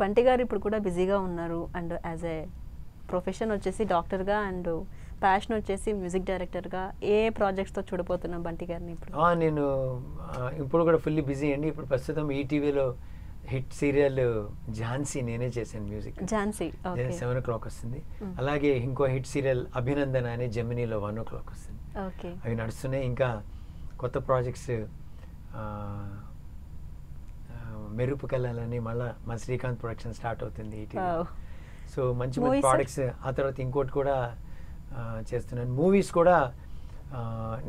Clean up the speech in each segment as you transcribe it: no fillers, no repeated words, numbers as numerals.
బంటి గారు ఇప్పుడు కూడా బిజీగా ఉన్నారు అండ్ యాజ్ ఏ ప్రొఫెషన్ వచ్చేసి డాక్టర్గా అండ్ ప్యాషన్ వచ్చేసి మ్యూజిక్ డైరెక్టర్గా ఏ ప్రాజెక్ట్స్తో చూడబోతున్నాం బంటి గారిని ఇప్పుడు? నేను ఇప్పుడు కూడా ఫుల్లీ బిజీ అండి. ఇప్పుడు ప్రస్తుతం ఈటీవీలో హిట్ సీరియల్ ఝాన్సీ నేనే చేశాను మ్యూజిక్. ఝాన్సీ 7 o'clock వస్తుంది. అలాగే ఇంకో హిట్ సీరియల్ అభినందన అనే జెమినీలో 1 o'clock వస్తుంది. అవి నడుస్తున్నాయి. ఇంకా కొత్త ప్రాజెక్ట్స్ మెరుపు కళలని మళ్ళీ మా శ్రీకాంత్ ప్రొడక్షన్ స్టార్ట్ అవుతుంది ఈటీవీ. సో మంచి మంచి ప్రాడక్ట్స్. ఆ తర్వాత ఇంకోటి కూడా చేస్తున్నాను. మూవీస్ కూడా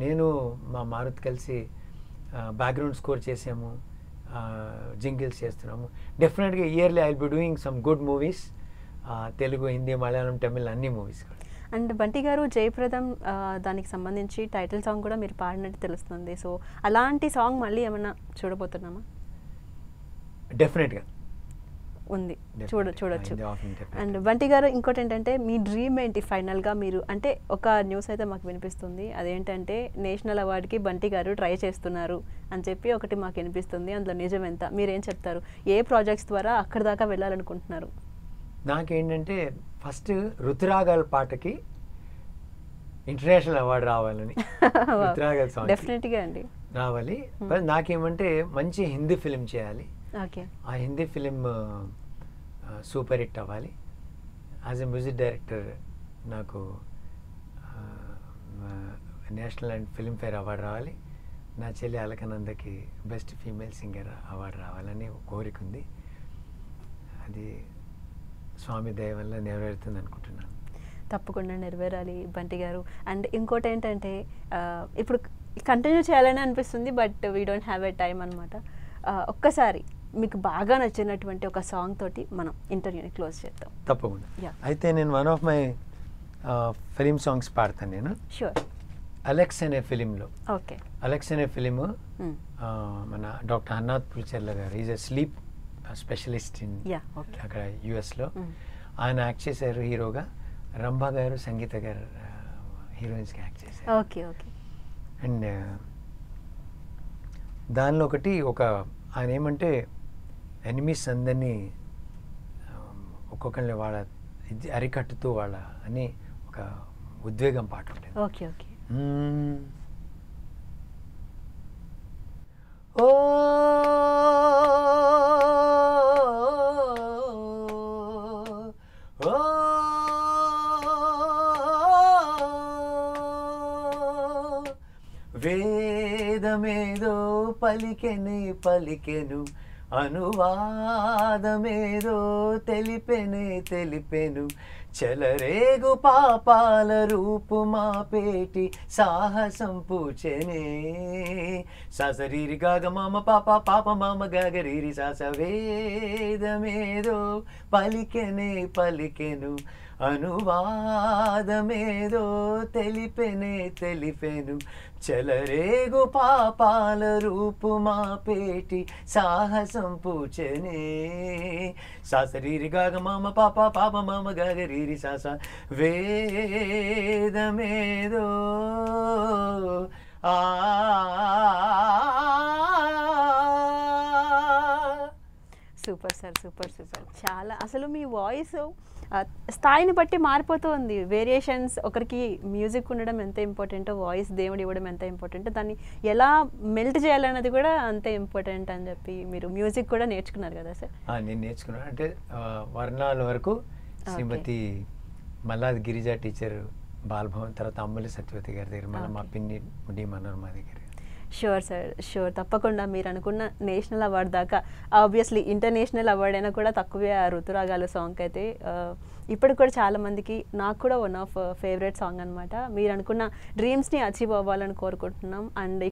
నేను మా మారుత్ కలిసి బ్యాక్గ్రౌండ్ స్కోర్ చేసాము, జింగిల్స్ చేస్తున్నాము. డెఫినెట్గా yearly I will be doing some good movies. Telugu, Hindi, Malayalam, Tamil అన్ని మూవీస్ కూడా. అండ్ బంటి గారు జయప్రదం దానికి సంబంధించి టైటిల్ సాంగ్ కూడా మీరు పాడినట్టు తెలుస్తుంది. సో అలాంటి సాంగ్ మళ్ళీ ఏమన్నా చూడబోతున్నామా? డెఫినెట్గా ఉంది, చూడొచ్చు. అండ్ బంటి గారు ఇంకోటి ఏంటంటే మీ డ్రీమ్ ఏంటి ఫైనల్గా? మీరు అంటే ఒక న్యూస్ అయితే మాకు వినిపిస్తుంది, అదేంటంటే నేషనల్ అవార్డుకి బంటి గారు ట్రై చేస్తున్నారు అని చెప్పి ఒకటి మాకు వినిపిస్తుంది. అందులో నిజం ఎంత? మీరేం చెప్తారు? ఏ ప్రాజెక్ట్స్ ద్వారా అక్కడి దాకా వెళ్ళాలనుకుంటున్నారు? నాకేంటంటే ఫస్ట్ రుతురాగాల పాటకి ఇంటర్నేషనల్ అవార్డు రావాలని, రుతురాగాల సాంగ్ డెఫినెట్గా అండి రావాలి. నాకేమంటే మంచి హిందీ ఫిలిం చేయాలి. ఆ హిందీ ఫిలిం సూపర్ హిట్ అవ్వాలి. యాజ్ ఎ మ్యూజిక్ డైరెక్టర్ నాకు నేషనల్ అండ్ ఫిల్మ్ఫేర్ అవార్డు రావాలి. నా చెల్లి అలకనందకి బెస్ట్ ఫీమేల్ సింగర్ అవార్డు రావాలని కోరిక ఉంది. అది స్వామి దయ వల్ల నెరవేరుతుంది అనుకుంటున్నాను. తప్పకుండా నెరవేరాలి బంటి గారు. అండ్ ఇంకోటి ఏంటంటే ఇప్పుడు కంటిన్యూ చేయాలని అనిపిస్తుంది, but we don't have a time అనమాట. ఒక్కసారి మీకు బాగా నచ్చినటువంటి ఒక సాంగ్ తోటి మనం ఇంటర్వ్యూని క్లోజ్ చేద్దాం. తప్పకుండా. అయితే నేను one of my film songs పాడతాను నేను. షూర్. అలెక్స్ అనే ఫిలింలో. ఓకే. అలెక్స్ అనే ఫిలిం మన డాక్టర్ హన్నాథ్ పుల్చెర్ల గారు, is a sleep specialist in అక్కడ యుఎస్లో. ఆయన యాక్ట్ చేశారు హీరోగా. రంభా గారు, సంగీత గారు హీరోయిన్స్కి యాక్ట్ చేశారు. Okay okay. అండ్ దానిలో ఒకటి ఆయన ఏమంటే ఎనిమీస్ అందరినీ ఒక్కొక్కరిని వాళ్ళ అరికట్టుతూ వాళ్ళ అని ఒక ఉద్వేగం పాట ఉంటుంది. Okay okay. ఓ వేదమేదో పలికెను అనువాదమేదో తెలిపెను చెలరేగు పాపాల రూపు మా పేటి సాహసం పూచెనే ససరీరి గాగ మామ పాప మామ గగరీరి సాస వేదమేదో పలికెను అనువాదమేదో తెలిపెను చెలరేగు పాపాల రూపు మా పేటి సాహసం పూచెనే సాసరీరి గాగ మామ పాప మామ గగరీరి సాస వేదమేదో సూపర్ సార్, సూపర్ సూపర్. చాలా అసలు మీ వాయిస్ స్థాయిని బట్టి మారిపోతుంది. వేరియేషన్స్, ఒకరికి మ్యూజిక్ ఉండడం ఎంత ఇంపార్టెంటో వాయిస్ దేవుడు ఇవ్వడం ఎంత ఇంపార్టెంటో దాన్ని ఎలా మెల్ట్ చేయాలన్నది కూడా అంతే ఇంపార్టెంట్ అని చెప్పి మీరు మ్యూజిక్ కూడా నేర్చుకున్నారు కదా సార్? నేను నేర్చుకున్నాను. అంటే వర్ణాల వరకు శ్రీమతి మల్లాది గిరిజ టీచర్ బాలభవన్, తర్వాత అమ్మలి సత్యవతి గారి దగ్గర, మళ్ళీ మా పిన్ని డి మనోరమ దగ్గర. Sure sir, sure. తప్పకుండా మీరు అనుకున్న నేషనల్ అవార్డు దాకా, ఆబ్వియస్లీ ఇంటర్నేషనల్ అవార్డు అయినా కూడా తక్కువే ఆ ఋతురాగాలు సాంగ్ అయితే. ఇప్పటికి కూడా చాలామందికి, నాకు కూడా వన్ ఆఫ్ ఫేవరెట్ సాంగ్ అనమాట. మీరు అనుకున్న డ్రీమ్స్ని అచీవ్ అవ్వాలని కోరుకుంటున్నాం. అండ్